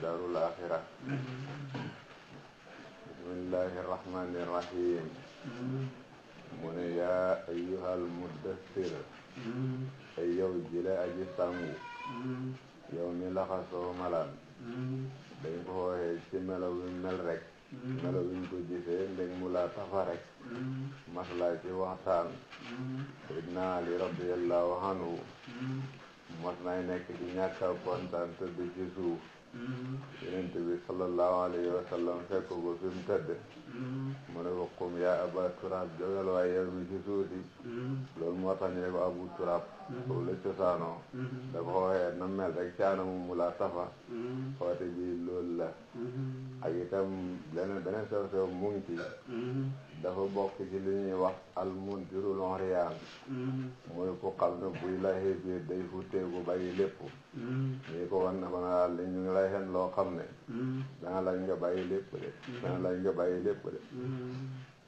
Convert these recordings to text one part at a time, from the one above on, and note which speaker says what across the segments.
Speaker 1: daarul aaxira. bismillahi rahmani rahim. mu ne yaa ayyuhal muddassir. ay yow jile aji sangu. yow mi laxasoo malaan. dañ ko wooyee ci melo wi mel rek. melo wiñ ko gisee ndég mu laa tafa rek. maslaa ci waxtaan. Seydina Ali radiyallahu anhu mos nay nekk ci ñàkk a kontaan tëdd ci suuf. Yonent bi sallallahu alayhi wa sallam fekk ko fi mu tëdd. mu ne ko qum yaa Aba Turab, jógal waaye yow mi ci suuf si. loolu moo tax ñu ne ko Abu Turab. foofu la cosaanoo. da ko xooxee na mel rek caanamu mu laa tafa. xoote bi loolu la. ak itam beneen sew mu ngi ci. dafa bokk ci li ñuy wax almuntirul uryan. mooy ku xam ne buy laxee biir day futteeku bàyyi lépp. ñii ko wan na ko na daal ñu ngi lay xen loo xam ne danga lañ nga bàyyi lépp de. danga lañ nga bàyyi lépp de.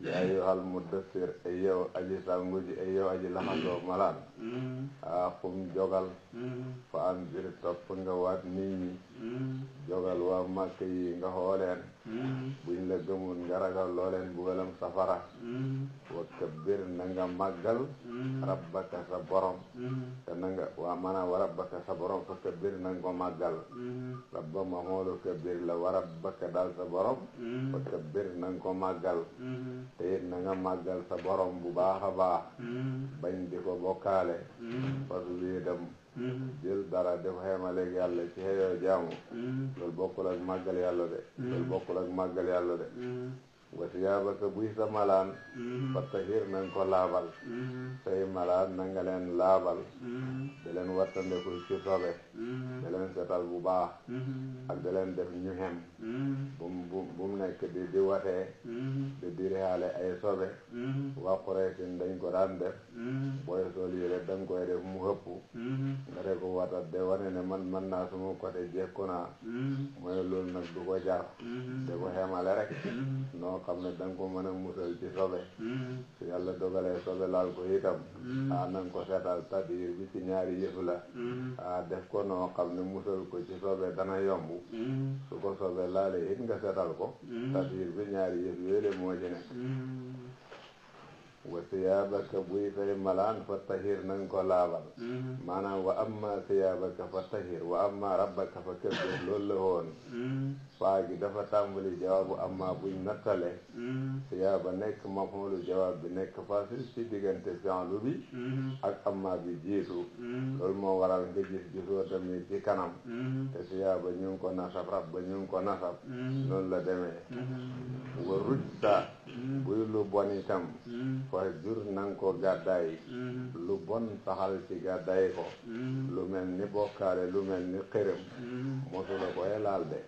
Speaker 1: yaa ayyuhal muddassir, ay yow aji sangu ji, ay yow aji laxasoo malaan. qum jogal. fa anzir, topp nga waat nit ñi. jogal waa Màkka yi nga xooleen. buñ la gëmul nga ragal looleen bugalam safara. wa kabbir, na nga màggal. rabbaka sa borom. te na nga wa rabbaka sa borom, fa kabbir, na nga ko màggal. rabba mahoolu kabbir la, wa rabbaka daal sa borom. fa kabbir, na nga ko màggal. te it na nga màggal sa borom bu baax a baax. bañ di ko bokkaale. parce que itam jël dara def xeemaleeg yàlla ci xëyoo jaamu. loolu bokkul ak màggal yàlla de. loolu bokkul ak màggal yàlla de. wa siyaabaka, buy sa malaan. fattahir, na nga ko laabal. say malaan na nga leen laabal. da leen wattandeku ci sobe. da leen setal bu baax. ak da leen def ñu xem. bu mu nekk di watee. di dirihaale ay sobe. waa Quraysin dañ ko daan def. booy sol yére da nga koy def mu hëpp. nga de ko watat de wane ne man mën naa suma côté jekku naa. mooy loolu nag du ko jar. da ko xemale rek. noo xam ne da nga ko mën a musal ci sobe. su yàlla dogalee sobe laal ko itam. na nga ko seetal taddiir bi ci ñaari yëf la. def ko noo xam ne musal ko ci sobe dana yomb. su ko sobe laalee it nga seetal ko. taddiir bi ñaari yëf yooyu moo ci nekk. wa siyaabaka, buy say malaan fattahir, na nga ko laabal. maanaam wa amma siyaabaka fattahir, wa amma rabbaka fa kabbir, loolu la woon. faa gi dafa tàmbali jawaabu amma buñ nattale. siyaaba nekk maf'uulu jawaab bi nekk fasil ci diggante fi'lu bi ak amma bi jiitu. loolu moo waral nga gisoo tamit ci kanam. te siyaaba ñu ngi ko nasab, rabba ñu ngi ko nasab. noonu la demee. wa rujsa, buy lu bon itam. fa jur nanga ko gàddaay. lu bon saxal ci gàddaay ko. lu mel ni bokkaale, lu mel ni xërëm. mosula koy laal de.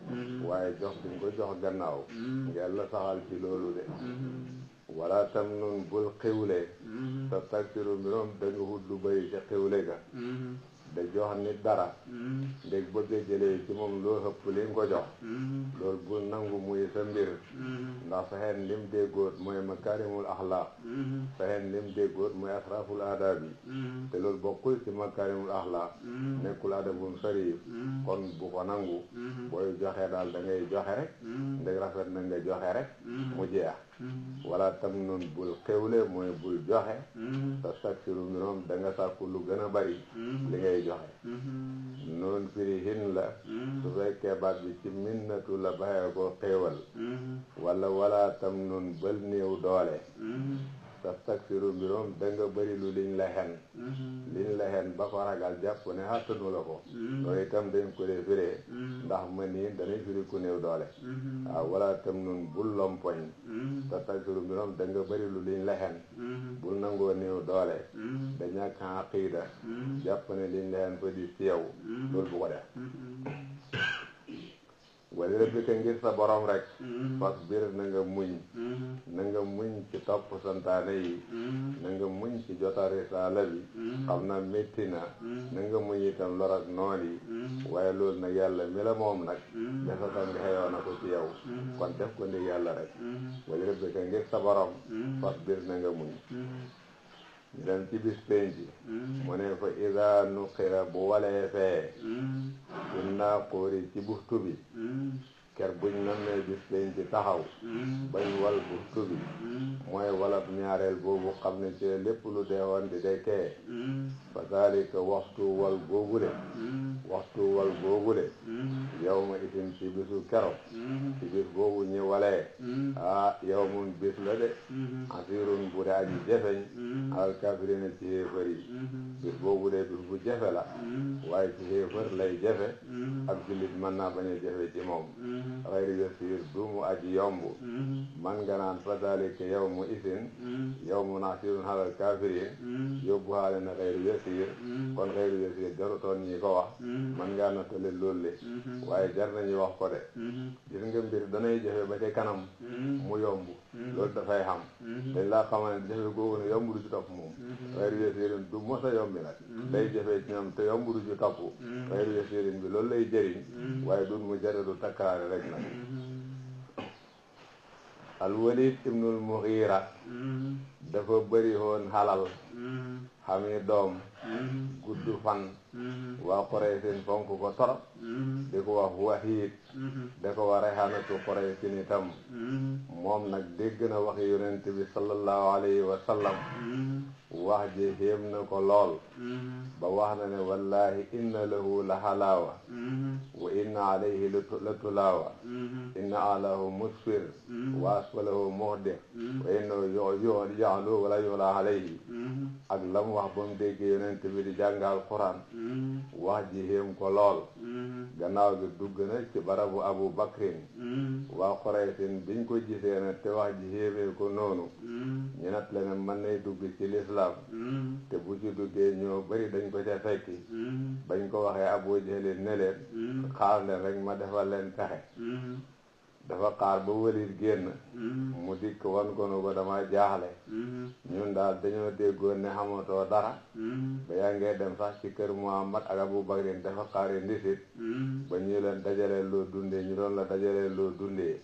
Speaker 1: waaye jox bi nga ko jox gannaaw. ngeen la saxal ci loolu de. wala tam nun bul xiwle. sa taksiru mbirom da nga wut lu bëri ca xiwle ga. da jox nit dara. ndég bëgg a jëlee ci moom loo xëpp li nga ko jox. loolu bul nangu muy sa mbir. ndax sa xeen lim déggoot mooy makaarimul axlaaq. sa xeen lim déggoot mooy asraful aadaab yi. te loolu bokkul ci makaarimul axlaaq. nekkul adabun sariif. kon bu ko nangu. booy joxe daal da ngay joxe rek. ndég rafet na nga joxe rek. mu jeex. wala tam nun bul xewle mooy bul joxe. sa saksiru mbirom da nga sàkku lu gën a bari. li ngay joxe. noonu firi hin la. su fekkee baat bi ci minnatu la baxee ko xéewal. wala tam nun bël néew doole. sa taksiru mbirom da nga bëri lu liñ la xen. liñ la xen ba ko ragal jàpp ne xattanu la ko. loolu itam dañ ko dee firee. ndax ma nii danay firi ku néew doole. waaw wala tam nun bul lompoñ. sa taksiru mbirom da nga bëri lu liñ la xen. bul nangoo néew doole. da ñàkk aqiida. jàpp ne liñ la xen fa di ci yow. loolu bu ko def. wali rabbika, ngir sa borom rek. fasbir, na nga muñ. na nga muñ ci topp santaane yi. na nga muñ ci jota risaala bi. xam na métti na. na nga muñ itam lor ak noon yi. waaye loolu nag yàlla mi la moom nag. defatan nga xeyoo na ko ci yow. kon def ko ndig yàlla rek. wali rabbika, ngir sa borom. fasbir, na nga muñ. ñu dem ci bis penc. mu ne fa ida nuqira, bu walee fee. naa xóori ci buftu bi ker buñ nammee gis leen ci taxaw bañ wal buftu bi mooy walab ñaareel boobu xam ne ci lépp lu deewoon di dekkee fa zalika waxtu wal googule yow ma isin ci bisu kero ci bis boobu ñu walee yow mun bis la de asirun bu dee aji jafeñ al kafirina ci xéefar yi bis boobu de bis bu jafe la waaye ci xéefar lay jafe ak jullit mën naa bañ a jafe ci moom xayri yasiir du mu aji yomb man nga naan fa dalika yow mu isin yow mu nasirun alal kafirin yóbbu xaale na xayri yasiir kon xayri yasiir jarutoon ñi ko wax man ngaa nattale loolu le waaye jar nañu wax ko de gis nga mbir danay jafe ba ca kanam mu yomb loolu dafay xam dañ laa xamal ne jafe googu ne yomb du ci topp moom xayri yasiirin du mos a yombi nag day jafe ci ñoom te yomb du ci topp xayri yasiirin bi loolu lay jëriñ waaye dun mu jaradu takkaare rek nag al-Walid ibnul Mughira dafa bëri woon xalal xami doom gudd fan waa Quraysin fonk ko torop di ko wax Wahid da ko wax Rayhanatu Quraysin itam moom nag dégg na wax yonent bi sallallahu alayhi wa sallam wax ji xéem na ko lool ba wax na ne wallahi inna lahu la halaawa wa inna alayhi la tulaawa inna alahu musfir wa asfalahu muhdih wa innahu ya'lu wala yu'la alayhi ak lam wax ba mu dégg yonent bi di jàngal Qur'an wax ji xéem ko lool gannaaw gi dugg na ci barabu Abu Bakrin waa Quraysin biñ ko gisee na te wax ji xéemee ko noonu ñu nat la ne mën nay dugg ci lislaam te bu ci duggee ñoo bari dañ ko ca fekki bañ ko waxee Abu Jahl ne leen xaar leen rek ma defal leen pexe dafa xaar ba Walid génn mu dikk wan ko nu ko dama jaaxle ñun daal dañoo déggoon ne xamatoo dara ba yaa ngee dem sax ci kër Muhammad ak Abu Bakrin dafa xaari ndisit ba ñu leen dajalee loo dundee ñu doon la dajalee loo dundee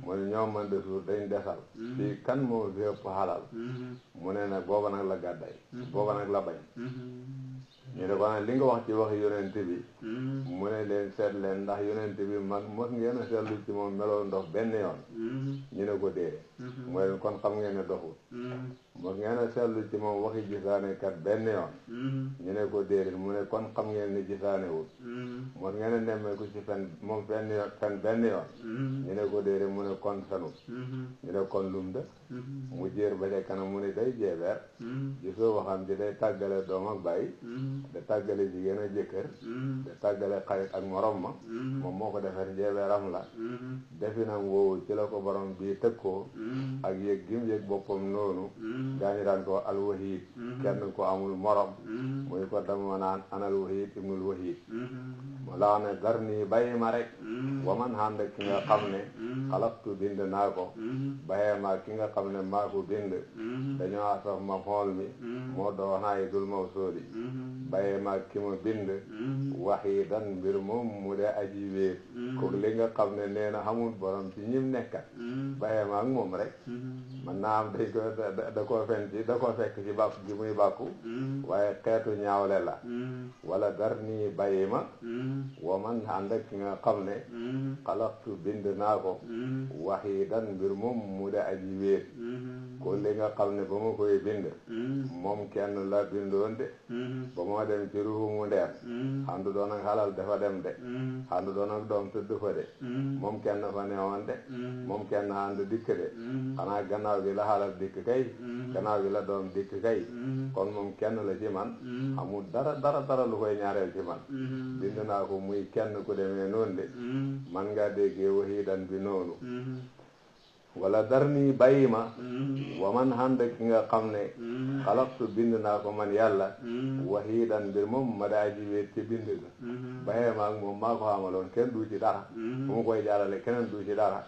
Speaker 1: mu ne ñoom man de suur dañ desal fii kan moo fi ëpp xalal mu ne nag booba nag la gàdday booba nag la bañ ñu ne ko nag li nga wax ci waxi yonent bi mu ne leen seet leen ndax yonent bi man mos ngeen a seetlu ci moom meloo ndox benn yoon ñu ne ko déedéet mooy leen kon xam ngeen ne doxul mos ngeen a seetlu ci moom waxi gisaane kat benn yoon ñu ne ko déedéet mu ne kon xam ngeen ne gisaanewul mos ngeen a nemmeeku ci fen moom benn yoon ñu ne ko déedéet mu ne kon fenul ñu ne kon lum de mu jéer ba ca kanam mu ne day jeebeer gisoo waxam ji day tàggale doom ak bàyyi da tàggale jigéen ak jëkkër da tàggale xarit ak morom ma moom moo ko defar jeebeeram la definam woowu ci la ko borom bii tëkkoo ak yëg gim yëg boppam noonu gaa ñi daan ko al-Wahid kenn ko amul morom muy ko dama naan anal Wahid ibnul Wahid mu laa ne gar nii bàyyi ma rek wa man ànd ki nga xam ne xalaqtu bind naa ko bàyyee ma ki nga xam ne maa ko bind dañoo asaf ma xool mi moo doonaay dul mawsuuli bàyyee ma ki ma bind wahidan mbir moom mu dee aji wéet ko li nga xam ne nee na xamul borom ci ñim nekkat bàyyee ma ak moom rek man naa am dañ ko da koo fen ci da koo fekk ci bàkku gi muy bàkku waaye xeetu ñaawle la wala dar nii bàyyi ma wa man ànd ak ki nga xam ne xalaqtu bind naa ko wahidan mbir moom mu de aji wéet ko li nga xam ne ba ma koy bind moom kenn la bindoon de ba moo dem ci ruuxu mu ndeer xandu doon ak xalal dafa dem de xandu doon ak doom tëdd fa de moom kenn fa newoon de moom kenn ànd dikk de xanaa gannaaw gi la xalal dikk kay gannaaw gi la doom dikk kay kon moom kenn la ci man amul dara lu koy ñaareel ci man bind naa ko muy kenn ku demee noonu de man ngaa déggee wahidan bi noonu wala dar nii bàyyi ma wa man ànd ki nga xam ne xalaqtu bind naa ko man yàlla wahidan mbir moom ma daa ji wéet ci bind ga bàyyee ma ak moom maa ko xamaloon kenn du ci dara bu mu koy jaarale keneen du ci dara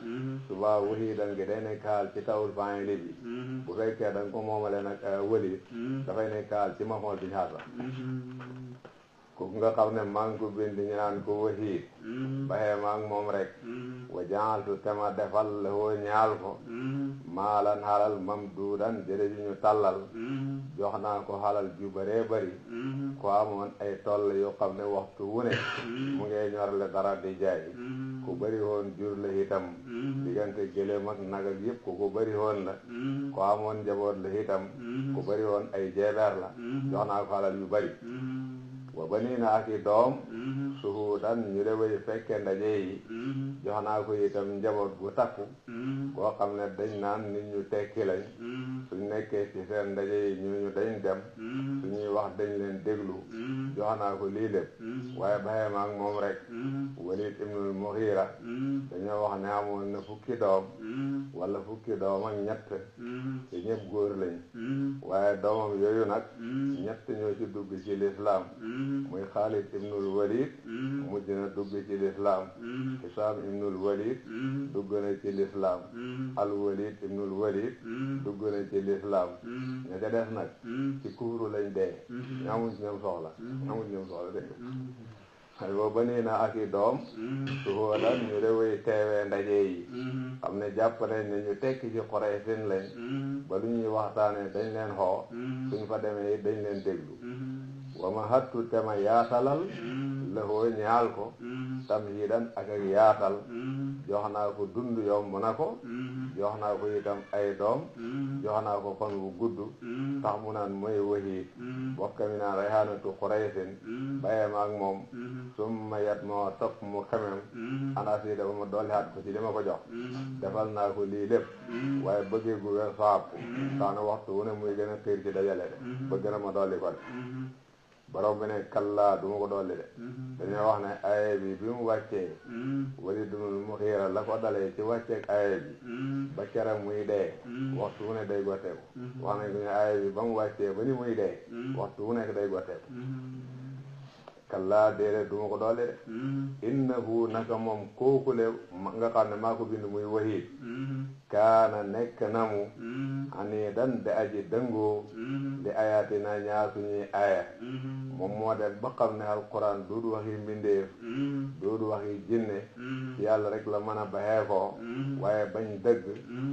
Speaker 1: suba wahidan gi day nekk xaal ci tawul fa'ili bi bu fekkee da nga ko moomale nag Walid dafay nekk xaal ci ma xool bi ñaata ku nga xam ne maa ngi ko bind ñu naan ko wahiid baxee maa ngi moom rek wa jaaltu tema defal la woo ñaal ko maalan xalal mamduudan jëre ju ñu tàllal jox naa ko xalal ju bëree bëri ko amoon ay toll yoo xam ne waxtu wu ne mu ngay ñorle dara di jaay ku bëri woon jur la itam diggante gëléem ak nag ak yëpp ku ko bëri woon la ko amoon njaboot la itam ku bëri woon ay jeebeer la jox naa ko xalal yu bëri wa baniina ak i doom suhudan ñu de way fekke ndaje yi jox naa ko itam njaboot gu takku koo xam ne dañ naan nit ñu tekki lañ suñ nekkee ci seen ndaje yi ñu dañ dem suñuy wax dañ leen déglu jox naa ko lii lépp waaye baxee maag moom rek Walid ibnul Mughira dañoo wax ne amoon na fukki doom wala fukki doom ak ñett te ñëpp góor lañ waaye doomam yooyu nag ñett ñoo ci dugg ci lislaam muy Xaalid ibnul Walid mujj na dugg ci lislaam Hisaam ibnul Walid dugg na ci lislaam al Walid ibnul Walid dugg na ci lislaam ña ca des nag ci kufru lañ dee ñaamuñ ci ñoom soxla dégg ay boo banii na ak i doom su hoolan ñu de way teewee ndaje yi xam ne jàpp nañ ne ñu tekki ci Quraysin lañ ba lu ñuy waxtaane dañ leen xoo suñ fa demee dañ leen déglu wa ma hattu tema yaatalal la hoo ñaal ko tamhiidan ak yaatal jox naa ko dund yomb na ko jox naa ko itam ay doom jox naa ko fan wu gudd tax mu naan mooy wahiid bokka mi naan rayhaanatu Quraysin bayee ma ak moom summa yat moo topp mu xemem anasi dafa ma dolli hat ko ci li ma ko jox defal naa ko lii lépp waaye bëggee gu weer saabu tax na waxtu wu ne muy gën a xiir ci dajale de bëgg na ma dolli ko de borom bi ne kallaa du ma ko dolli de dañoo wax ne aaya bi mu wàccee Walid ibnul Mughira la ko dalee ci wàcceeg aaya bi ba keroog muy dee waxtu wu ne day gotteeku wax nañ ko ne aaya bi ba mu wàccee ba ni muy dee waxtu wu nekk day gotteeku kallaa déedéet du ma ko dolli de innahu naka moom kookule nga xam ne maa ko bind muy wahiid kaana nekk na mu aniidan de aji dëngoo di ayaatina ñaar suñuy aya moom moo def ba xam ne alquran duudu waxi mbindeef duudu waxi jinne ci yàlla rek la mën a baxee ko waaye bañ dëgg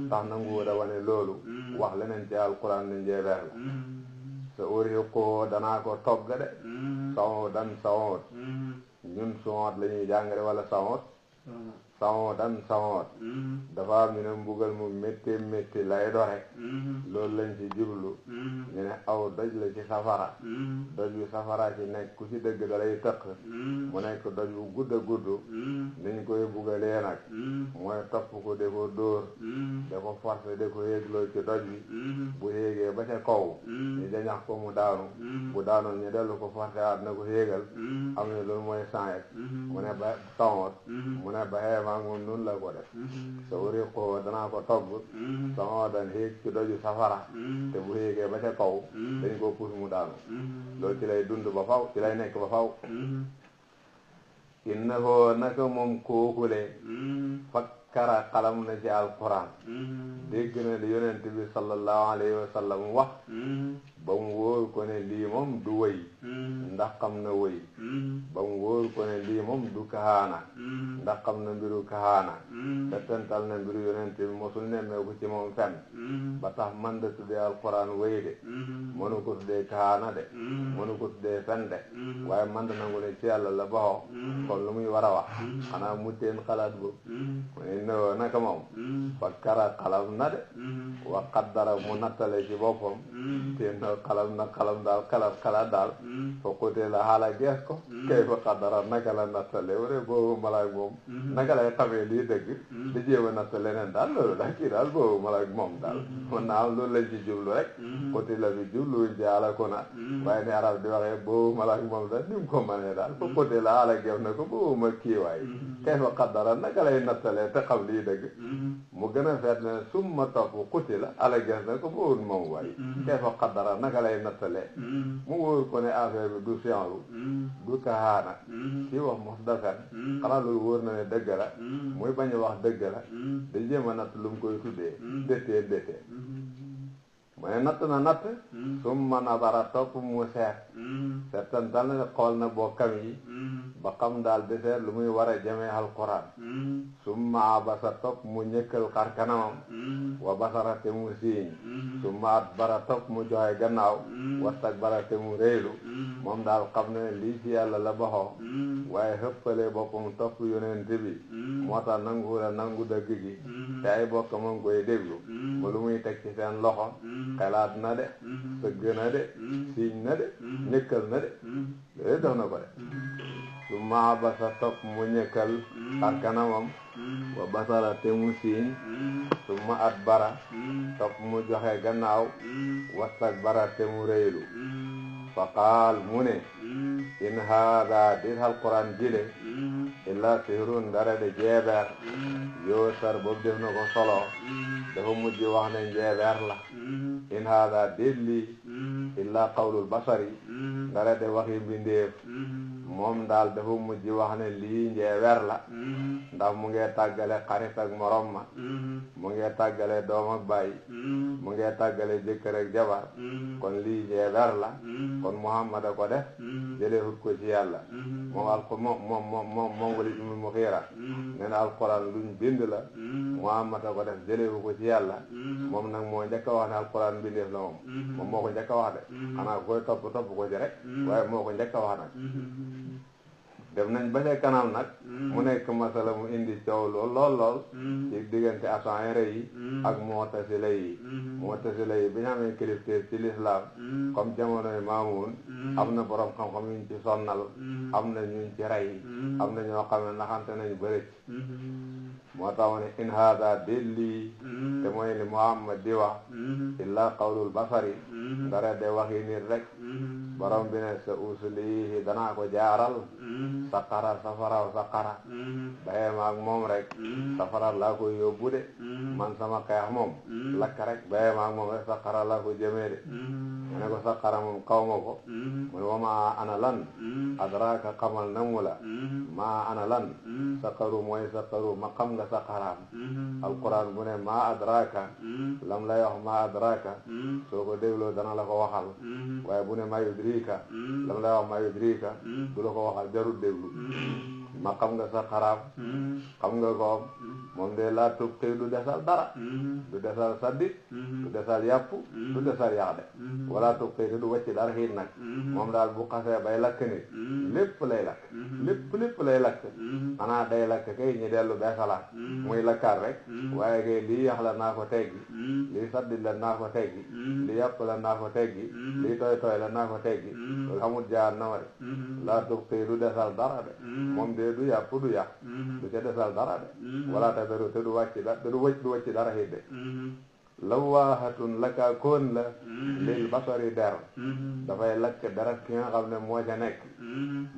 Speaker 1: tax nangu da wane loolu wax leneen ci alquran ne njeebeer la sa uriqoo danaa ko togg de sawodan sawoot ñun sawoot la ñuy jàngale wala sawoot sawoot dafa am ñu ne mbugal mu métti métti lay doxe loolu lañ ci jublu ñu ne aw doj la ci safara doj yu safara ci nekk ku ci dëgg da lay tëq mu nekk doj bu gudd a gudd niñ koy bugalee nag mooy topp ko de ko dóor da ko forcé de ko yéegloo ci doj bi bu yéegee ba ca kaw ñu jañax ko mu daanu bu daanu ñu dellu ko forcé aat na ko yéegal am ne loolu mooy sànq mu ne ba sawoot mu ne ba maa moom noonu la ko def sa wari ko danaa ko togg sama dan xéeg ci doju safara te bu xéegee ba ca kaw dañ ko puus mu daanu loolu ci lay dund ba faw ci lay nekk ba faw innahu naka moom kookule fakkara xalam na ci alquran dégg na li yonent bi sallallahu alayhi wa sallam wax ba mu wóor ko ne lii moom du wëy ndax xam na wëy ba mu wóor ko ne lii moom du kahaana ndax xam na mbiru kahaana te tental na mbiru yonent bi mosul nemmeeku ci moom fenn ba tax man da tuddee alquran wëy de mënu ko tuddee kahaana de mënu ko tuddee fen de waaye man da nangu ne ci yàlla la baxoo kon lu muy war a wax xanaa muteen xalaat bu mu ne newoo naka moom fa kara xalam na de wa qaddara mu nattale ci boppam teen xalam daal xalaat daal fa xutee la xaala gees ko kay fa qaddara naka la nattale ware boobu malaak moom naka lay xamee lii dëgg di jéem a nattale leneen daal loolu daal kii daal boobu malaak moom daal mën naa am loolu lañ ci jublu rek xuti la bi jubluwuñ ci xaala ko na waaye ni arab di waxee boobu malaak moom daal ni mu ko mënee daal fa xutee la xaala gees na ko boobu ma kii waay kay fa qaddara naka lay nattalee te xam lii dëgg mu gën a feet ne summa topp xuti la xaala gees na ko boobu moom waay kay fa qaddara naka lay nattalee mu wóor ko ne affaire bi du science du kahaana kii wax mos da fen xanaa loolu wóor na ne dëgg la muy bañ a wax dëgg la da jéem a natt lu mu koy tuddee détee mu ne natt na natt summa nadara topp mu seetantal na xool na bokkam yi ba xam daal di seet lu muy war a jamee alquran summa abasa topp mu ñëkkal xar kanamam wa basara te mu siiñ summa adbara topp mu joxe gannaaw wastakbara te mu réylu moom daal xam ne lii ci yàlla la baxoo waaye xëppale boppam topp yonent bi moo tax nangu dëgg gi te ay bokk ma ngi koy déglu ba lu muy teg ci seen loxo xelaat na de sëgg na de siiñ na de ñëkkal na de yooyu def na ko de su ma basa topp mu ñëkkal xar kanamam wa basara te mu siiñ su ma at bara topp mu joxe gannaaw wastakbara te mu réylu fa qaal mu ne in haada dit alquran jile illa sihrun dara de jeebeer yoo sar boobu def na ko solo dafa mujj wax ne njeebeer la in haada dit lii illa qawlul basari dara de waxi mbindeef moom daal dafa mujj wax ne lii njeebeer la ndax mu ngi tàggale xarit ak morom ma mu ngi tàggale doom ak baay mu ngi tàggale jëkkër ak jabar kon lii njeebeer la kon Muhammad a ko def jëlee hut ko ci yàlla moom Walid ibn Mughira nee na alquran luñ bind la Muhammad a ko def jëlee ko ci yàlla moom nag moo njëkk a wax ne alquran bindeef la moom moo ko njëkk a wax de xanaa koy topp ko ci rek waaye moo ko njëkk a wax nag dem nañ ba ca kanam nag mu nekk masala mu indi coow lool ci diggante ash'ari yi ak mu'tazila yi bi ñu amee kilifteef ci l'islam comme jamonoy Maamun am na borom xam-xam yuñ ci sonnal am na ñuñ ci rey am na ñoo xam ne naxante nañ bëri moo tax mu ne in haada lii te mooy li Muhammad di wax illa qawlul basari dara de waxi nit rek borom bi ne sa uslihi danaa ko jaaral saqara safaraw saqara baxee maag moom rek safara laa koy yóbbu de man sama xeex moom lakk rek baxee maag moom rek saqara laa ko jëmee de mu ne ko saqara moom xaw ma ko mu ne wa maa ana lan adraka xamal na mu la maa ana lan saqaru mooy saqaru ma xam nga saqaraam alquran bu ne maa adraka lam lay wax maa adraka soo ko dégloo dana la ko waxal waaye bu ne maa yudrika lam lay wax maa yudrika du la ko waxal jarul déglu ma xam nga saqaraam xam nga ko moom de laa tub tey du desal dara du desal saddi du desal yàpp du desal yaxde wala tub tey te du wàcc dara xiit nag moom daal bu xasee bay lakk nit lépp lay lakk lépp lay lakk xanaa day lakk kay ñi dellu beesalaat muy lakkaat rek waaye kay lii yax la naa ko teggi lii saddi la naa ko teggi lii yàpp la naa ko teggi lii tooy la naa ko teggi loolu xamul jaar na ma de laa tub tey du desal dara de moom de du yàpp du yàq du ca desal dara de wala te du wàcc da te du wàcc dara it de lawaahatun lakkaa koon la lil basari der dafay lakk dara ki nga xam ne moo ca nekk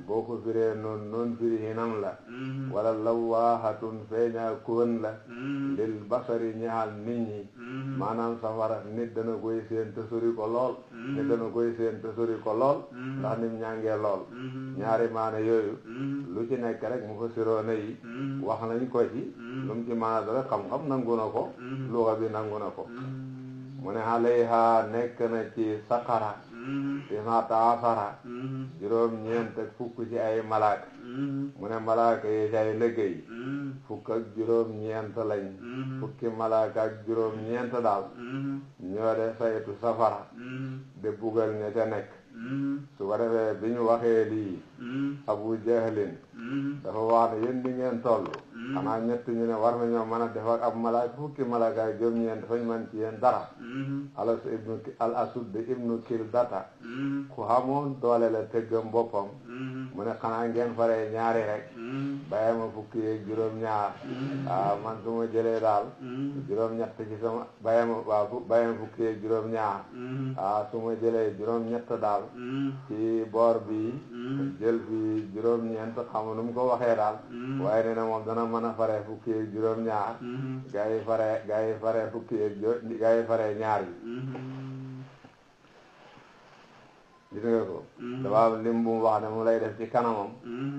Speaker 1: boo ko firee noon firi hinam la wala lawaahatun feeñaa koon la lil basari ñaal nit ñi maanaam safara nit dana koy seen te sori ko lool nit dana koy seen te sori ko lool ndax nim ñàngee lool ñaari maana yooyu lu ci nekk rek mu fa siroona yi wax nañ ko ci lu mu ci maana dara xam-xam nangu na ko luga bi nangu na ko mu ne alayha nekk na ci saqara tis'ata asara juróom-ñeent ak fukk ci ay malaaka mu ne malaaka yi cay liggéey fukk ak juróom-ñeent lañ fukki malaaka ak juróom-ñeent daal ñoo de saytu safara de bugal ña ca nekk su ko defee bi ñu waxee lii Abu Jahlin dafa wax ne yéen di ngeen toll xanaa ñett ñu ne war nañoo mën a def ak ab malaaka fukki malaaka ak juróom-ñeent fañ man ci yéen dara al asud ibnu Kildata ku xamoon doole la tëggam boppam mu ne xanaa ngeen faree ñaari rek bàyyi ma fukki yeeg juróom-ñaar man su ma jëlee daal juróom-ñett ci sama bàyyi ma fukki yeeg juróom-ñaar su ma jëlee juróom-ñett daal ci boor bi jël bi juróom-ñeent xam nu mu ko waxee daal waaye nee na moom dana mën a faree fukki yeeg juróom-ñaar gaa yi faree fukki yeeg gaa yi faree ñaar yi gis nga ko dafa am lim bu mu wax ne mu lay def ci kanamam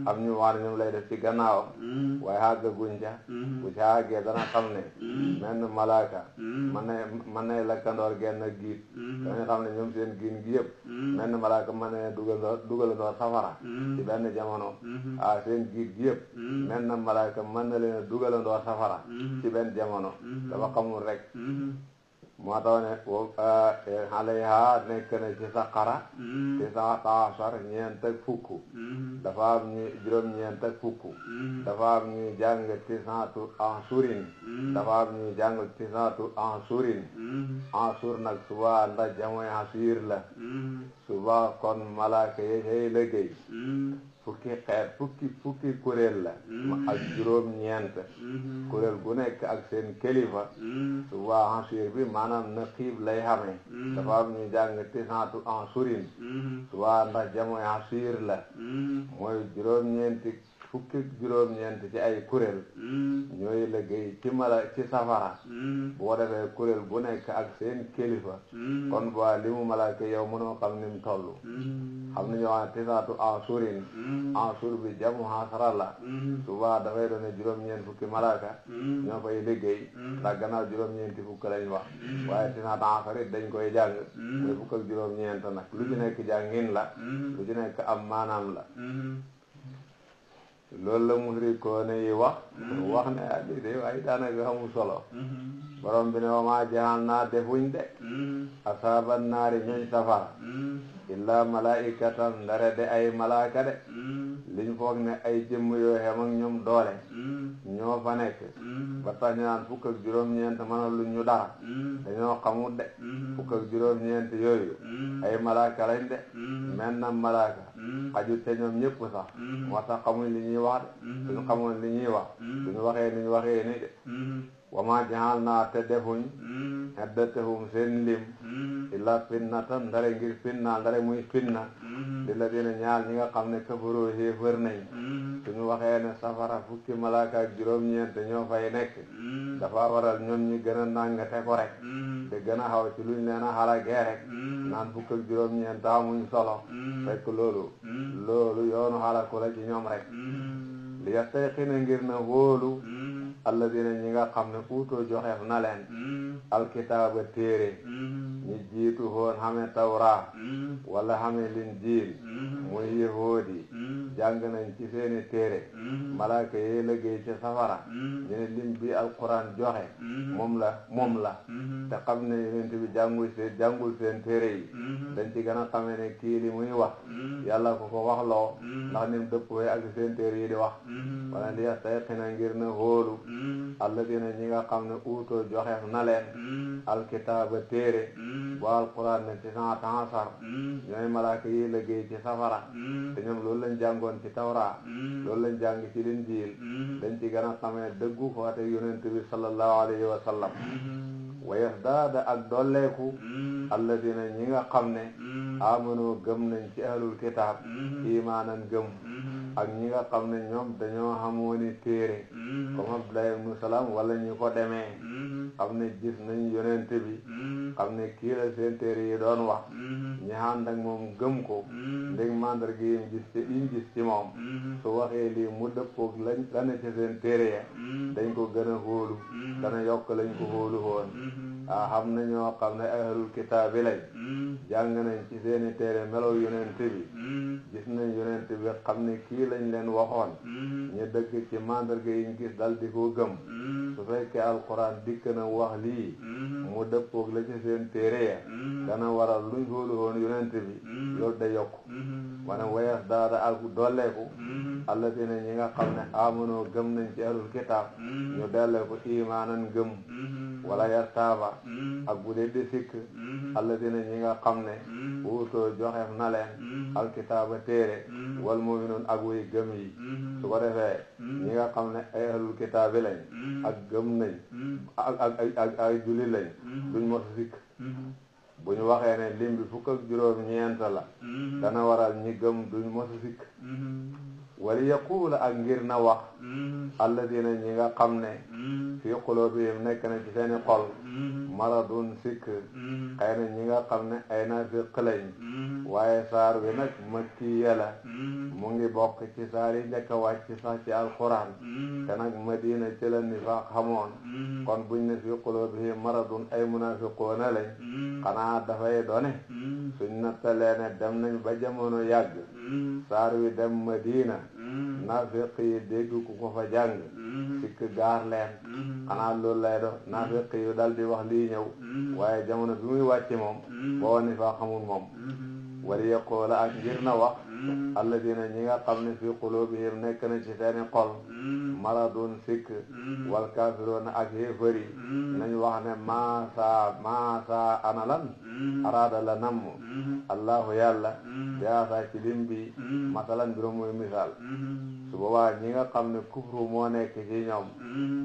Speaker 1: am ñu wax ne mu lay def ci gannaawam waaye xàgg guñ ca bu ca àggee dana xam ne menn malaaka mën na lakkandoor genn giit danañ xam ne ñoom seen giin gi yëpp menn malaaka mën na dugalandoor safara ci benn jamono seen giit gi yëpp menn malaaka mën na leen dugalandoor safara ci benn jamono dafa xamul rek moo tax ne alayha nekk na ci saqara tisaata ashar ñeent ak fukk dafa am ñu juróom-ñeent ak fukk dafa am ñuy jàng tisaatu ansurin dafa am ñuy jàng tisaatu ansurin ansur nag suba ndax jamoy asir la suba kon malaaka yi cay liggéey fukki xeet fukki kuréel la ak juróom-ñeent kuréel gu nekk ak seen kilifa suba ansur bi maanaam naqiib lay xamee dafa am ñu jàng tisaatu ansurin suba ndax jamoy asir la mooy fukki juróom-ñeent ci ay kuréel ñooy liggéey ci safara bu ko defee kuréel bu nekk ak seen kilifa kon ba li mu malaaka yow mënoo xam ni mu toll xam nañu wax tisaatu ansurin ansur bi jamu hasara la suba dafay doon juróom-ñeent fukki malaaka ñoo fay liggéey ndax gannaaw juróom-ñeenti fukk lañ wax waaye tisaatu ansarit dañ koy jàng muy fukk ak juróom-ñeent nag lu ci nekk jàngin la lu ci nekk am maanaam la loolu la musrikoone yi wax ne lii de waaye daanaka xamul solo borom bi ne wa maa jaxal naa defuñ de asaaban naari ñooñ safara illa malaikatan ndare de ay malaaka de liñ foog ne ay jëmm yoo xem ak ñoom doole ñoo fa nekk ba tax ñu naan fukk ak juróom-ñeent mën a luñ ñu dara dañoo xamul de fukk ak juróom-ñeent yooyu ay malaaka lañ de men na malaaka xajut te ñoom ñëpp sax moo tax xamuñ li ñuy wax de suñu xamoon li ñuy wax suñu waxee ni ñu waxee ni de wama jaxal naa te defuñ heddatahum seen lim illa finnatan ndare ngir finna ndare muy finna di la dina ñaar ñi nga xam ne kafaroo xéefër nañ suñu waxee ne safara fukki malaaka ak juróom-ñeent ñoo fay nekk dafa waral ñoom ñi gën a nàngate ko rek te gën a xaw ci luñ leen a xalagee rek naan fukk ak juróom-ñeent amuñ solo fekk loolu yoonu xalaku la ci ñoom rek li yastayqina ngir na wóolu alladina ñi nga xam ne uutoo joxeef na leen alkitaaba téere ñi jiitu hoon xame tawra wala xame linjiil muy yahoodi jàng nañ ci seeni téere malaaka yee liggéey ci safara ñu ne lim bi alquran joxe moom la te xam ne yonent bi jàngul seen téere yi dañ ci gën a xame ne kii li muy wax yàlla ko waxloo ndax nim dëppwee ak seen téere yi di wax wala li yastayqina ngir na hóolu alladina ñi nga xam ne uutoo joxeef na leen alkitaaba téere bu alquran ne ci cent ansar ñooy malaaka yi liggéey ci safara te ñoom loolu lañ jàngoon ci tawra loolu lañ jàng ci linjiil dañ ci gën a xamee dëggu ko ate yonent bi sallallahu alayhi wa sallam wa yasdaada ak dolleeku alladina ñi nga xam ne amanu gëm nañ ci ahlul kitaab imaanan gëm ak ñi nga xam ne ñoom dañoo xamooni téere comme Abdullah ibn Salam wala ñu ko demee xam ne gis nañ yonent bi xam ne kii la seen téere yi doon wax ñi ànd ak moom gëm ko ndég mandarga yi ñu gis ci moom su waxee lii mu dëppoog la ne ci seen téere ya dañ ko gën a hóolu dana yokk lañ ko hóolu woon xam na ñoo xam ne ahlul kitaab bi lañ jàng nañ ci seeni téere melow yonent bi gis nañ yonent bi xam ne kii lañ leen waxoon ñu dëkk ci mandarga yi ñu gis dal di ko gëm su fekkee alquran dikk na wax lii mu dëppoog la ci seen téere ya dana waral luñ hóolu woon yonent bi loolu da yokk wana wayas daada ak dolleeku allatina ñi nga xam ne amonoo gëm nañ ci ahlul kitaab ñu dellee ko imaanan gëm wala yartaaba ak bu dee di sikk allatina ñi nga xam ne wuutoo joxeef na leen alkitaaba téere wal mu'minuun ak way gëm yi su ko defee ñi nga xam ne ay ahlul kitaab lañ ak gëm nañ ak ay julli lañ duñ mos sikk bu ñu waxee ne lim bi fukk ak juróom-ñeent la dana waral ñi gëm duñ mos sikk wali yaquula ak ngir na wax alladina ñi nga xam ne fii qulubihim nekk na ci seeni xol maradun sikk xëy na ñi nga xam ne ay naafiq lañ waaye saar wi nag makkiya la mu ngi bokk ci saar yi njëkk a wàcc sax ci alquran te nag madina ci la nifaaq xamoon kon buñ ne fii qulubihim maradun ay munafiqoona lañ xanaa dafay done suñ nattalee ne dem nañ ba jamono yàgg saar wi dem madina naafiq yi dégg ku ko fa jàng sikk gaar leen xanaa loolu lay dox naafiq yu dal di wax lii ñëw waaye jamono bi muy wàcc moom boo nifaaq xamul moom wali yaqoola ak ngir na wax alladina ñi nga xam ne fii qulubihim nekk na ci seeni xol maradun sikk wal kaafiroona ak yéefari nañ wax ne maasa ana lan araada la namm allahu yàlla biasa ci lim bi masalan biro muy misaal su boobaa ñi nga xam ne kufru moo nekk ci ñoom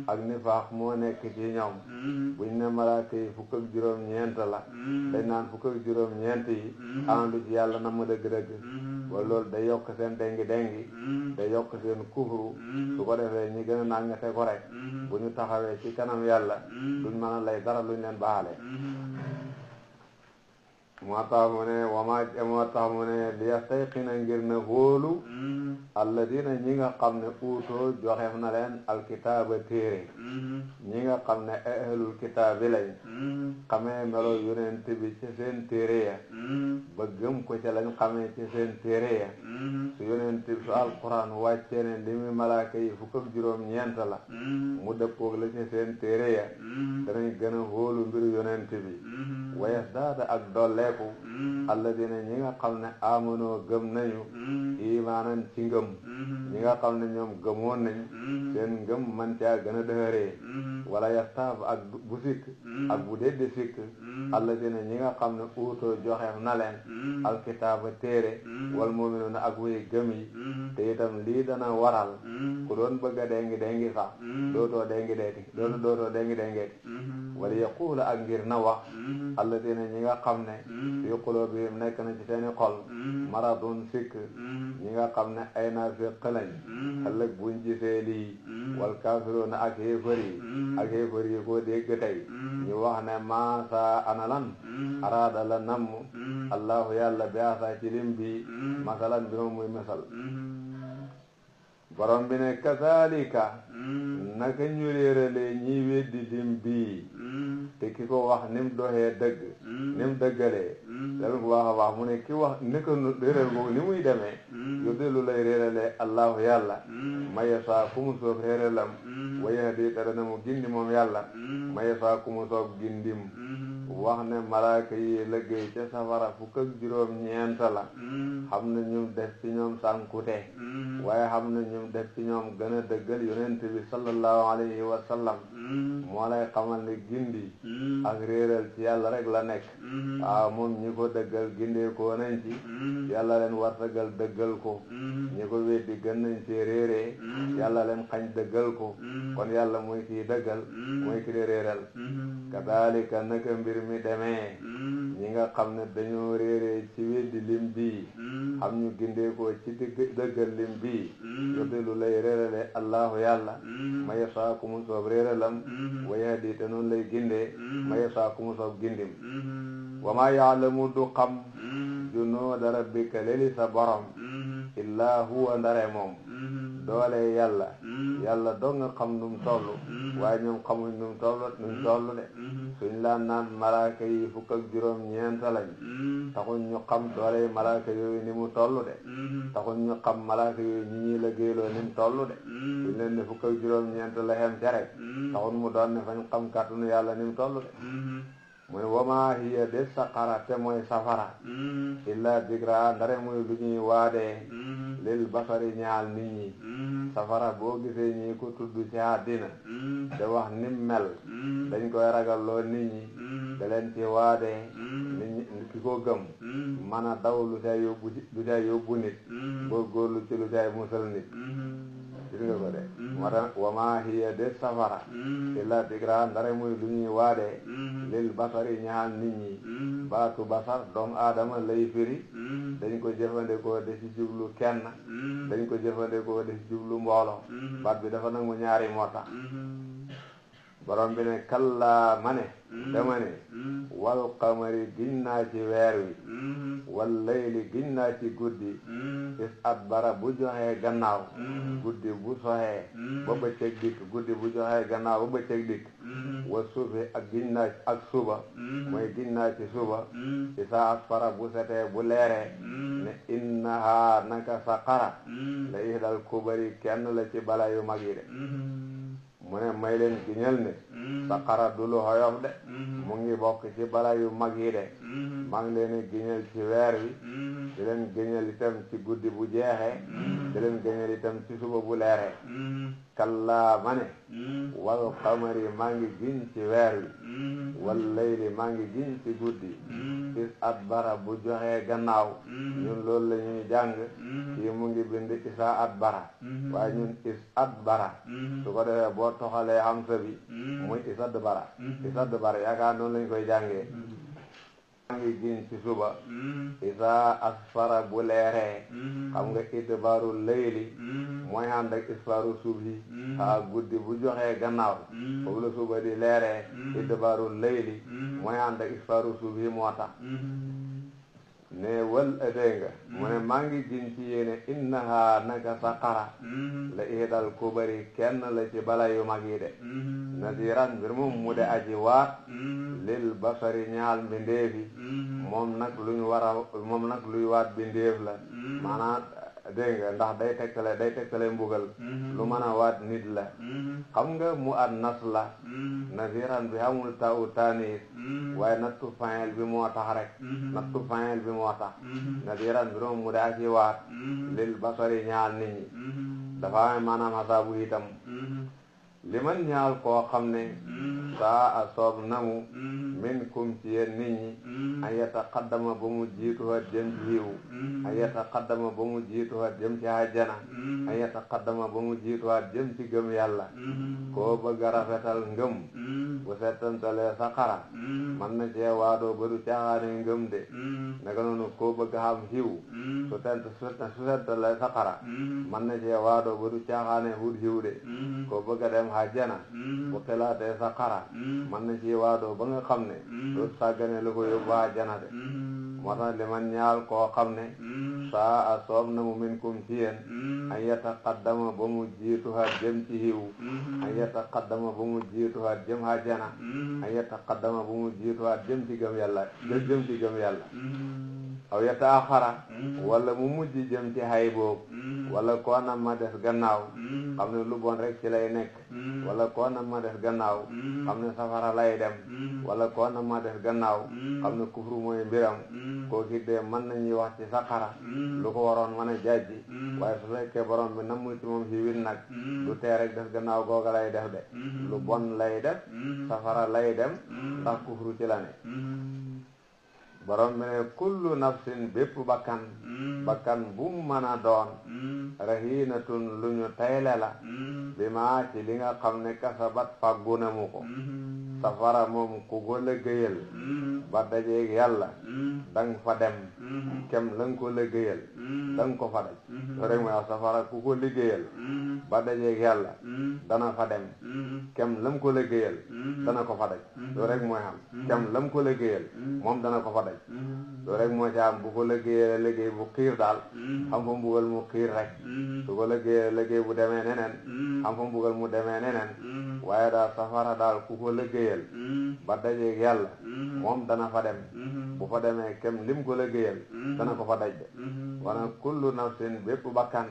Speaker 1: ak nifaaq moo nekk ci ñoom buñ ne malaaka yi fukk ak juróom-ñeent la dañ naan fukk ak juróom-ñeent yi ana lu ci yàlla namm dëgg-dëgg wala loolu day yokk seen dengi day yokk seen kufru su ko defee ñi gën a nàngate ko rek bu ñu taxawee ci kanam yàlla duñ mën a lay dara luñ leen baale moo tax mu ne li yastayqina ngir na hóolu alladina ñi nga xam ne uutoo joxeef na leen alkitaaba téere ñi nga xam ne ahlul kitaabi lañ xamee melo yonent bi ci seen téere ya ba gëm ko ci lañ xamee ci seen téere ya su yonent bi su alquran wàccee ne li muy malaaka yi fukk ak juróom-ñeent la mu dëppoog la ci seen téere ya danañ gën a hóolu mbiru yonent bi wayas daada ak dolleeku alladina ñi nga xam ne amanoo gëm nañu imaanan ci ngëm ñi nga xam ne ñoom gëmoon nañ seen ngëm man caa gën a dëhëree wala yastaab ak bu sikk ak bu deddi sikk alladina ñi nga xam ne uutoo joxeef na leen alkitaaba téere wal mu'minuuna ak way gëm yi te itam lii dana waral ku doon bëgg a dengi sax dootoo dengi dengeeti wala yaquula ak ngir na wax alladina ñi nga xam ne fii qulubihim nekk na ci seeni xol maradun sikk ñi nga xam ne ay naafiq lañ ëllëg buñ gisee lii wal kaafiruuna ak xéefar yi koo dégg tey ñu wax ne maasa ana lan araada la namm allahu yàlla bi asa ci lim bi masalan bi moom muy masal borom bi ne kazalika naka ñu réeralee ñiy weddi lim bii te ki ko wax ni mu doxee dëgg ni mu dëggalee dal ko baax a baax mu ne ki wax ni ko réeral googu ni muy demee yu dellu lay réeralee allahu yàlla maye saa ku mu soob réeralam waye di te dana mu gindi moom yàlla maye saa ku mu soob gindim wax ne malaaka yi liggéey ca safara fukk ak juróom-ñeent la xam na ñum def ci ñoom sànkute waaye xam na ñum def ci ñoom gën a dëggal yonent bi sallallahu alayhi wa sallam moo lay xamal ne gindi ak réeral ci yàlla rek la nekk waaw moom ñi ko dëggal gindee koo nañ ci yàlla leen wartagal dëggal ko ñi ko weddi gën nañ ci réeree yàlla leen xañ dëggal ko kon yàlla mooy kii dëggal mooy ki di réeral kadaalika naka mbir mi demee ñi nga xam ne dañoo réeree ci weddi lim bii xam ñu gindee ko ci dëggal lim bii yodde lu lay réerale allahu yàlla maye saa ku mu soob réeralam waya di te noonu lay gindee maye saa ku mu soob gindim wa ma yaalamu du xam junuuda rabbika leli sa borom illaa huwa ndare moom doole yàlla doo nga xam num toll waaye ñoom xamuñ num toll de suñ laan naan malaaka yi fukk ak juróom-ñeent lañ taxuñ ñu xam doole malaaka yooyu ni mu toll de taxuñ ñu xam malaaka yooyu ñi ñuy liggéeyloo ni mu toll de suñ leen ne fukk ak juróom-ñeent la xem ca rek taxuñ mu doon ne fañ xam kàttanu yàlla ni mu toll de mu ne wama hiya de saqara te mooy safara illa digra ndare muy lu ñuy waadee lil basari ñaal nit ñi safara boo gisee ñi ko tudd ci àddina te wax nim mel dañ koy ragalloo nit ñi da leen ci waadee nit ñi ki ko gëm mën a daw lu cay yóbbu nit góorgóorlu ci lu cay musal nit gis nga ko de moo tax wa maa hiya de safara illa dikra ndare muy lu ñuy waadee lil basari ñaal nit ñi baatu basar doomu aadama lay firi dañ ko jëfandikoo de ci jublu kenn dañ ko jëfandikoo de ci jublu mbooloo baat bi dafa nangu ñaari moo tax borom bi ne kallaa ma ne dama ne wal qamari giñ naa ci weer wi wal layli giñ naa ci guddi is adbara bu joxee gannaaw guddi bu soxee ba bëccëg dikk guddi bu joxee gannaaw ba bëccëg dikk wa suufi ak giñ naa ak suba mooy giñ naa ci suba isa asfara bu setee bu leeree ne innaha naka saqara la ihdal kubari kenn la ci bala yu mag yi de mu ne may leen giñal ne saqara du lu xoyof de mu ngi bokk ci bala yu mag yi de maa ngi leen giñal ci weer wi di leen giñal itam ci guddi bu jeexee di leen giñal itam ci suba bu leeree kallaa ma ne wal qamari maa ngi giñ ci weer wi wal layli maa ngi giñ ci guddi is adbara bu joxee gannaaw ñun loolu la ñuy jàng kii mu ngi bind isa adbara waaye ñun is adbara su ko defee boo toxalee hamza bi muy isad bara yaakaar noonu lañ koy jàngee maa ngi giñ ci suba isa asfara bu leeree xam nga idbaaru layli mooy ànd ak isfaaru subhi guddi bu joxee gannaaw foofu la suba di leeree idbaaru layli mooy ànd ak isfaaru subhi moo tax ne wal dégg nga mu ne maa ngi giñ ci yéene innaha naka saqara la ihdal kubari kenn la ci bala yu mag yi de nadiran mbir moom mu de aji waat lil basari ñaal mbindeefi moom nag luy waat bindeef la maanaam dégg nga ndax day tegtale mbugal lu mën a waat nit la xam nga mu at nas la nadiran bi amul taw tanis waaye nattu fayel bi moo tax rek nadiran bi moom mu de aji waat lil basari ñaal nit ñi dafa am maanaam xasaabu itam li man ñaal koo xam ne saa a soob namu min kum ci yéen nit ñi an yataqaddama ba mu jiituwaat jëm ci yiw an yataqaddama ba mu jiituwaat jëm ci àjjana an yataqaddama ba mu jiituwaat jëm ci gëm yàlla koo bëgg a rafetal ngëm bu settantalee saqara man na cee waadoo ba du caaxaane ngëm de naka noonu koo bëgg a xam yiw su settalee saqara man na cee waadoo ba du caaxaane wut yiw de koo bëgg a dem àjjana bu xelaatee saqara man na ci waadoo ba nga xam ne doo sàggane lu ko yóbbu àjjana de moo tax li man ñaal koo xam ne saa a soob na mu min kum ci yéen an yataqaddama ba mu jiituwaat jëm ci yiw an yataqaddama ba mu jiituwaat jëm àjjana an yataqaddama ba mu jiituwaat jëm ci gëm yàlla aw yataaxara wala mu mujj jëm ci hay boobu wala koo na ma des gannaaw xam ne lu bon rek ci lay nekk wala koo na ma des gannaaw xam ne safara lay dem wala koo na ma des gannaaw xam ne kufru mooy mbiram koo ki dee mën nañuy wax ci saqara lu ko waroon mën a jajji waaye su fekkee borom bi namu ci moom ci win nag lu tee rek des gannaaw googa lay def de lu bon lay def safara lay dem ndax kufru ci la ne borom bi ne kullu nafsin bépp bakkan bu mu mën a doon rahinatun lu ñu tayle la bi maa ci li nga xam ne kasabat fàggu na mu ko safara moom ku ko liggéeyal ba dajeeg yàlla dang fa dem kem la nga ko liggéeyal dang ko fa daj loolu rek mooy wax safara ku ko liggéeyal ba dajeeg yàlla dana fa dem kem lam ko liggéeyal dana ko fa daj loolu rek mooy xam kem lam ko liggéeyal moom dana ko fa daj loolu rek moo ci am bu ko liggéeyee liggéey bu xiir daal xam fa mbugal mu xiir rek su ko liggéeyee liggéey bu demee neneen xam fa mbugal mu demee neneen waaye daal safara daal ku ko liggéeyal ba dajeeg yàlla moom dana fa dem bu fa demee kem lim ko liggéeyal dana ko fa daj de wana kullu nafsin bépp bakkan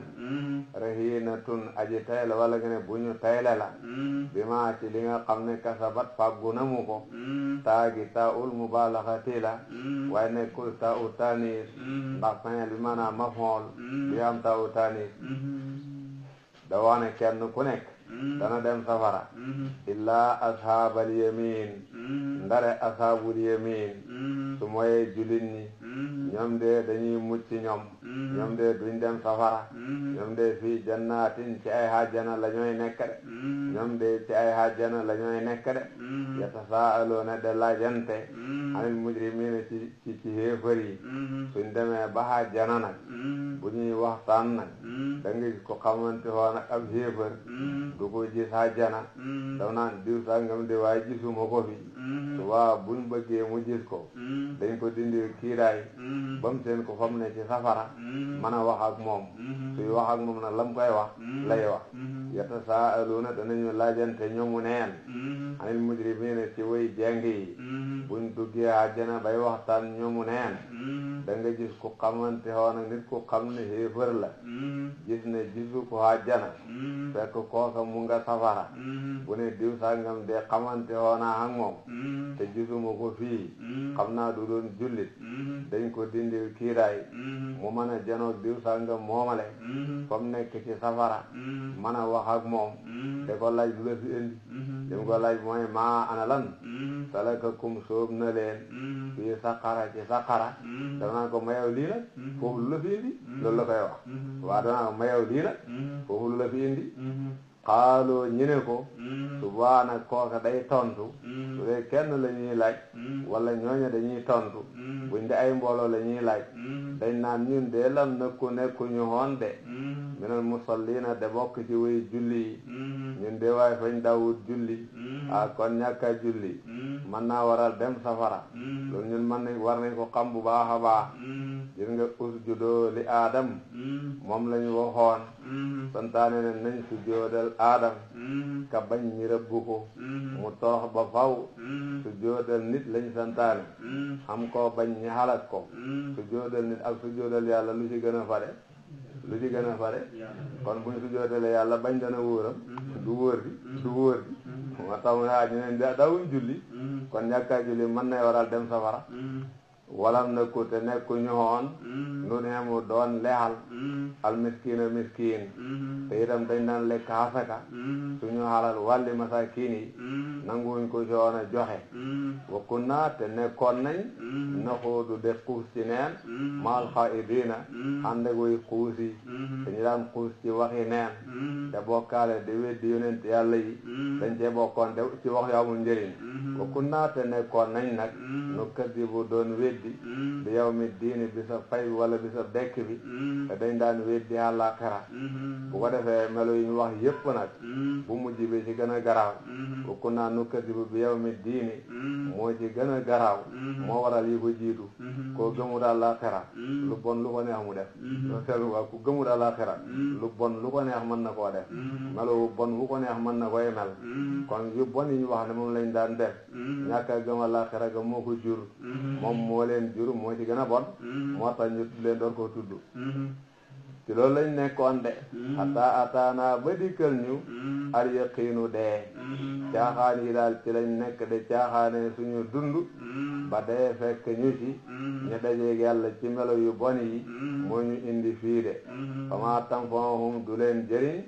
Speaker 1: rahinatun aji tayle wala nga ne bu ñu tayle la bi maa ci li nga xam ne kasabat fàggu na mu ko taagi taa ul mubalaxati la waaye nekkul taa u tanis ndax fayel bi maanaam mafool bi am taa u tanis da wax ne kenn ku nekk dana dem safara illaa ashaabal yamin ndare ashaabul yamin su moyee julit ñi ñoom de dañuy mucc ñoom de duñ dem safara ñoom de fii jannaatin ci ay hajjana la ñooy nekk de ñoom de ci ay hajjana la ñooy nekk de yatasaaluuna de laajante anil mujrimiina ci xéefar yi suñ demee ba hajjana nag bu ñuy waxtaan nag da nga gis ko xamante woon ak ab xéefar du ko gis hajjana daf naan diw sàngam de waaye gisuma ko fi suba buñ bëggee mu gis ko dañ ko dindi kiiraay ba mu seen ko fam ne ci safara mën a wax ak moom suy wax ak moom nag lam koy wax lay wax yatasaaluuna danañu laajante ñoomu neen anil mujrimiina ci way jeng yi buñ duggee àjjana bay waxtaan ñoomu neen da nga gis ku xamante woon ak nit ku xam ne xéefar la gis ne gisu ko àjjana fekk kooka mu nga safara bu ne diw sàngam de xamante woonaa ak moom te gisuma ko fii xam naa du doon jullit dañ ko dindil kiiraay mu mën a janoog diw sàngam moomale comme nekk ci safara mën a wax ak moom te ko laaj lu la fi indi lim ko laaj mooy maa ana lan salakakum soob na leen fii saqara ci saqara daf naa ko mayaw lii nag foofu lu la fi indi loolu la koy wax waa danaa ko mayaw lii nag foofu lu la fi indi xaaloo ñu ne ko subaana kooka day tontu su dee kenn la ñuy laaj wala ñooñu dañuy tontu buñ de ay mbooloo la ñuy laaj dañ naan ñun de lam nekkuñu hoon de minal musallina de bokk ci way julli yi ñun de waaye fañ daawut julli kon ñàkka julli mën naa waral dem safara loolu ñun war nañ ko xam bu baax a baax gis nga usjudoo li aadam moom lañu waxoon santaane ne nañ sujjoodal aadam ka bañ ñi rëbb ko mu torox ba faw sujjoodal nit lañ santaane xam ko bañ ñi halak ko sujjoodal nit ak sujjoodal yàlla lu ci gën a fare kon buñ sujjoodale yàlla bañ dana wóoram du wóor bi moo tax mu ne ñu ne daawuñ julli kon ñàkkaa julli mën nay waral dem safara walam na ku te nekku ñu hoon nu ne mu doon leexal al miskiina miskiin te itam dañ daan lekk hasaka suñu halal wàlli masakiin yi nanguwuñ ko joona joxe wa kunna te nekkoon nañ naxuudu de xuus ci neen maal xaa'idiina ànd ak way xuus yi dañu daan xuus ci waxi neen te bokkaale de weddi yonent yàlla yi dañ cee bokkoon de ci wax yu amul njëriñ wa kunna te nekkoon nañ nag nu kaddibu doon weddi bi yawmi diini bi sa fay wala bi sa dekk bi te dañ daan weddi àllaaxira bu ko defee melo yi ñu wax yépp nag bu mujj bi ci gën a garaaw wa kunna nukazzibu bi yawmi diini moo ci gën a garaaw moo waral yi ko jiitu koo gëmul àllaaxira lu bon lu ko neex mu def loo seetlu waa ku gëmul àllaaxira lu bon lu ko neex mën na koo def melo wu bon wu ko neex mën na koy mel kon yu bon yi ñu wax ne moom lañ daan def ñàkk a gëm àllaaxira ga moo ko jur moom moo leen jur moo ci gën a bon moo tax ñu leen door koo tudd ci loolu lañ nekkoon de hatta ataana ba dikkal ñu al yaqiinu dee caaxaan yi daal ci lañ nekk de caaxaane suñu dund ba dee fekk ñu ci ñu dajeeg yàlla ci melo yu bon yi moo ñu indi fii de fama tanfa'uhum du leen jëriñ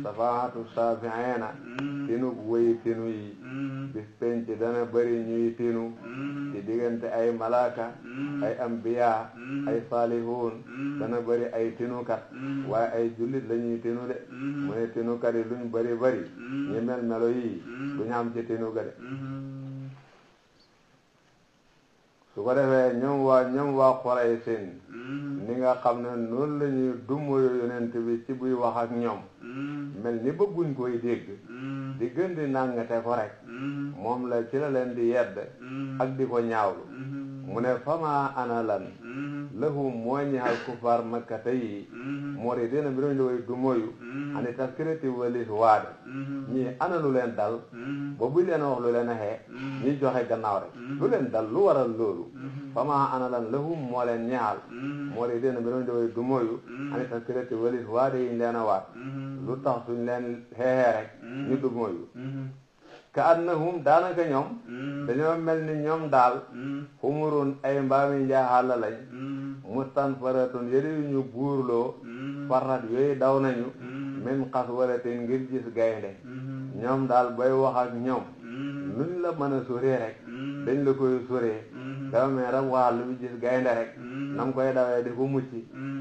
Speaker 1: safaahatu saafi'iina tinug wéy tinu yi bis penc dana bëri ñuy tinu ci diggante ay malaaka ay ambiya ay saalihuun dana bëri ay tinukat waaye ay jullit la ñuy tinu de mu ne tinukat yi luñ bëri bëri ñi mel melo yi duñu am ci tinu ga de su ko defee ñoom waa Quraysin ni nga xam ne noonu la ñuy dummoyo yonent bi ci buy wax ak ñoom mel ni bëgguñ koy dégg di gën di nàngate ko rek moom la ci la leen di yedd ak di ko ñaawlu mu ne fama ana lan lahum moo ñaal kufaar makkata yi muridina bi doon way du moyu ani taskirati walis waade ñii ana lu leen dal ba bu leen wax lu leen xee ñi joxe gannaaw rek lu leen dal lu waral loolu fama ana lan lahum moo leen ñaal muridina bi doon way du moyu ani taskirati walis waade yi leen a waat lu tax suñ leen xeexee rek ñu du moyu ka annahum daanaka ñoom dañoo mel ni ñoom daal humurun ay mbaami njaaxaala lañ mustanfaratun yëri yu ñu buurloo farat yooyu daw nañu min xaswaratin ngir gis gaynde ñoom daal bay wax ak ñoom luñ la mën a soree rek dañ la koy soree dama mee rab waa lu bi gis gaynde rek nam koy dawee di ko mucc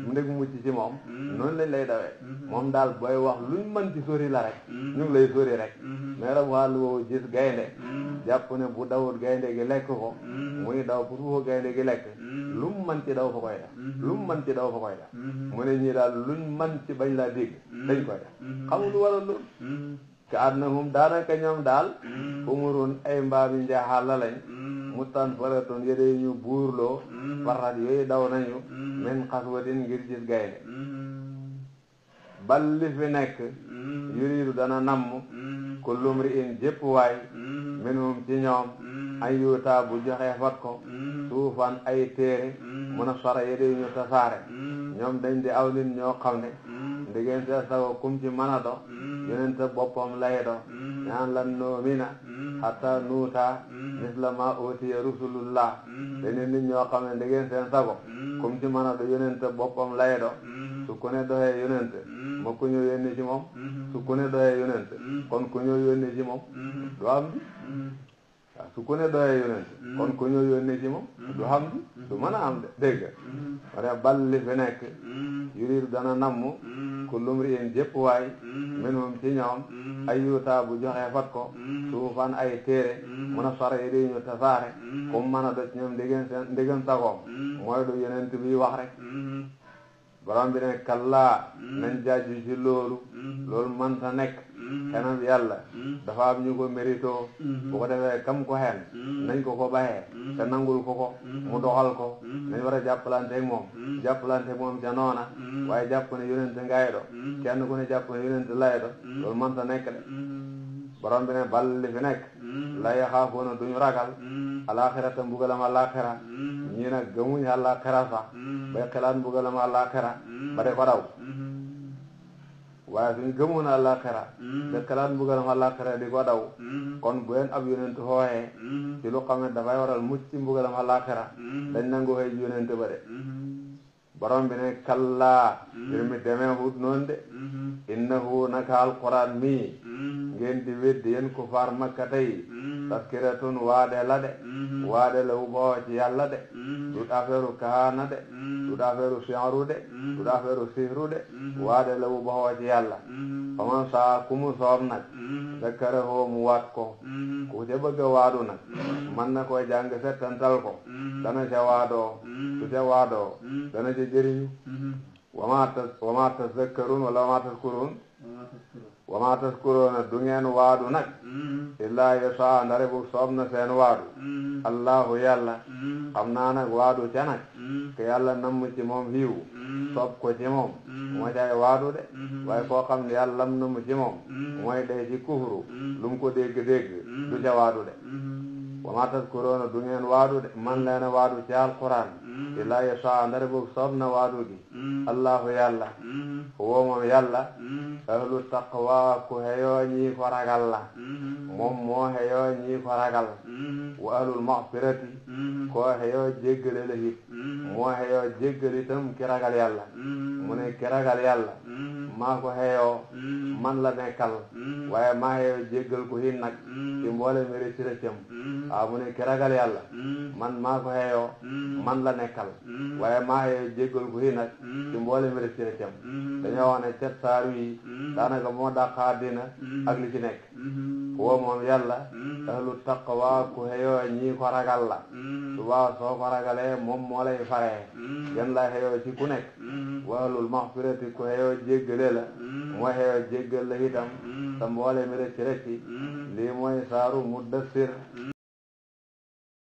Speaker 1: mu nekk mucc ci moom noonu lañ lay dawee moom daal booy wax luñ mën ci sori la rek ñu ngi lay sori rek mais rab wàllu woowu gis gaynde jàpp ne bu dawut gaynde gi lekk ko muy daw pour ko gaynde gi lekk lu mu mën ci daw fa koy def lu mu mën ci daw fa koy def mu ne ñii daal luñ mën ci bañ laa dégg dañ koy def xamul lu waral loolu ka annahum daanaka ñoom daal umurun ay mbaam yi njaaxaal la lañ mu tan faratoon yéde ñu buurloo farat yooyu daw nañu min xaswatin ngir gis gaynde bal li fi nekk yuriidu dana namm kullu mri'in jépp waay minhum ci ñoom ay yuutaa bu joxe fat ko suufan ay téere mun a sara yéde ñu tasaare ñoom dañ di aw nit ñoo xam ne ndigeen sa sago kum ci mën a do yonente boppam lay do ñaan lan noomina hatta nuuta misla ma utiya rusulullah dañu nit ñoo xam ne ndigeen seen sago kum ci mën a do yonente boppam lay do su ku ne doxee yonente ma ku ñëw yónni ci moom su ku ne doxee yonente kon ku ñëw yónni ci moom du am bi waaw su ku ne doxee yonente kon ku ñëw yónni ci moom du xam bi du mën a am de dégg nga wara bal li fi nekk yuridu dana namm kullu mri'in jépp waay minhum ci ñoom ay yuutaa bu joxe fat ko suufan ay téere mun a sara yi di ñu tasaare comme mën a doj ñoom ndiggan sagoom mooy du yonent bi wax rek borom bi ne kallaa nañ jaaju ci loolu mënta nekk xenam yàlla dafa am ñu ko mérito bu ko defee kam ko xen nañ ko baxee te nangul ko mu doxal ko nañ war a jàppalanteeg moom ca noona waaye jàpp ne yonente ngay do kenn ku ne jàpp ne yonente lay do loolu mënta nekk de borom bi ne bal li fi nekk la yaxaafoona duñu ragal alaxira te mbugalam alaxira ñii nag gëmuñ alaxira sax bay xelaat mbugalam alaxira ba de ko daw waaye suñ gëmoon alaxira te xelaat mbugalam alaxira di ko daw kon bu leen ab yonent xooxee ci lu xam ne dafay waral mucc ci mbugalam alaxira dañ nangu xëy yonent ba de borom bi ne kallaa mbir mi demee hut noonu de innahu naka alquran mii ngeen di weddi yéen ku faar makka tey taskiratun waade la de waade la wu boo ci yàlla de dut affaire kaana de dut affaire siyaru de dut affaire sihru de waade la wu boo ci yàlla faman saa ku mu soob nag zakkarahu mu waat ko ku ca bëgg a waadu nag man na koy jàng settantal ko dana ca waadoo su ca waadoo dana ca jëriñu wama tazakkarun wala wama taskuroona du ngeen waadu nag illaa yasa ndare bu soob na seen waadu allahu yàlla xam naa nag waadu ca nag ke yàlla namm ci moom hiiw soob ko ci moom moo cay waadu de waaye koo xam ne yàlla lam namm ci moom mooy day ci kufru lu mu ko dégg-dégg du ca waadu de wama taskuroona du ngeen waadu de man leen a waadu ci alquran illaa yasa ndare bu soob na waadu gi allahu yàlla huwa moom yàlla ahlu taqwa ku heyoo ñii ko ragal la moom moo heyoo ñii ko ragal wa ahlul maghfirati koo heyoo jéggale la hit moo heyoo jéggali tam ki ragal yàlla mu ne ki ragal yàlla maa ko heyoo man la nekkal waaye maa heyoo jéggal ko hit nag ci mboole méré ci rëccam mu ne ki ragal yàlla man maa ko heyoo man la nekkal waaye maa heyoo jéggal ko hit nag ci mboole méré ci rëccam dañoo wax ne cet saar wi daanaka moo dàqaa dina ak li ci nekk woo moom yàlla ahlu taqwa ku heyoo ñii ko ragal la subaa soo ko ragalee moom moo lay faree gën la heyoo ci ku nekk wa ahlul maghfirati ku heyoo jéggale la moo heyoo jéggal la itam te mboole mi rëcc rëcc lii mooy saaru Muddassir